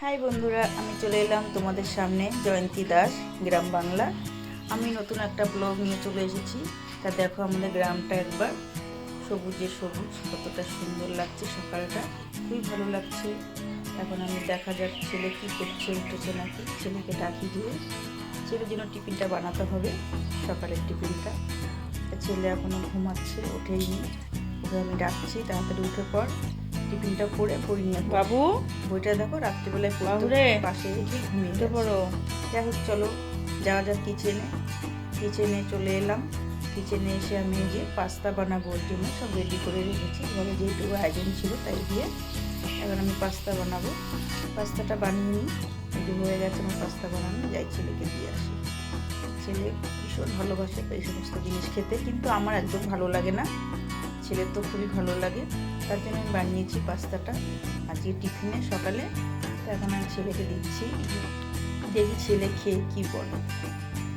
High বন্ধুরা, আমি চলে এলাম তোমাদের সামনে জয়ন্তী দাস গ্রাম বাংলা। আমি নতুন একটা ব্লগ নিয়ে চলে এসেছি। তা দেখো আমাদের গ্রামটা একবার, সবুজে সবুজ, কতটা সুন্দর লাগছে। সকালটা খুবই ভালো লাগছে। এখন আমি দেখা যাক ছেলে কী করছে, উঠেছে নাকি। ছেলেকে ডাকি দিয়ে ছেলের জন্য টিফিনটা বানাতে হবে, সকালের টিফিনটা। ছেলে এখনও ঘুমাচ্ছে, ওঠেইনি। ওকে আমি ডাকছি তাড়াতাড়ি উঠে পড়, টিফিনটা করে বই নিয়ে বাবু। বইটা দেখো রাত্রিবেলায় বাবুরে পাশে রেখে ঘুমিয়ে পড়ো। যাই হোক চলো যাওয়া যাক কিচেনে চলে এলাম। কিচেনে এসে আমি এই যে পাস্তা বানাবো, ওর জন্য সব রেডি করে রেখেছি। ঘরে যেহেতু আয়োজন ছিল তাই দিয়ে এখন আমি পাস্তা বানাবো। পাস্তাটা বানিয়ে নিই, এই হয়ে গেছে আমার পাস্তা বানানো। যাই ছেলেকে দিয়ে আসি। ছেলে ভীষণ ভালোবাসে এই সমস্ত জিনিস খেতে, কিন্তু আমার একদম ভালো লাগে না। ছেলের তো খুবই ভালো লাগে, তার জন্য আমি বানিয়েছি পাস্তাটা আজকে টিফিনে সকালে। তো এখন আমি ছেলেকে দিচ্ছি, দেখি ছেলে খেয়ে কী বলে।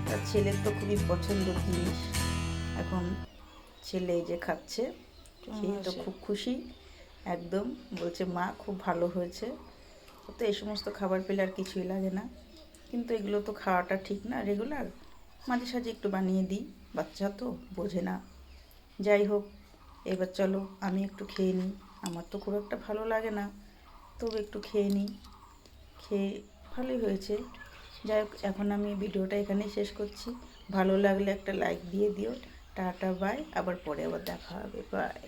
তার ছেলের তো খুবই পছন্দের জিনিস। এখন ছেলে এই যে খাচ্ছে, খেয়ে তো খুব খুশি একদম। বলছে মা খুব ভালো হয়েছে। তো এই সমস্ত খাবার পেলে আর কিছুই লাগে না, কিন্তু এগুলো তো খাওয়াটা ঠিক না রেগুলার। মাঝে সাঝে একটু বানিয়ে দিই, বাচ্চা তো বোঝে না। যাই হোক, এবার চলো আমি একটু খেয়ে নিই। আমার তো খুব একটা ভালো লাগে না, তবু একটু খেয়ে নিই। খেয়ে ভালোই হয়েছে। যাই হোক, এখন আমি ভিডিওটা এখানেই শেষ করছি। ভালো লাগলে একটা লাইক দিয়ে দিও। টাটা বাই, আবার পরে আবার দেখা হবে, বাই।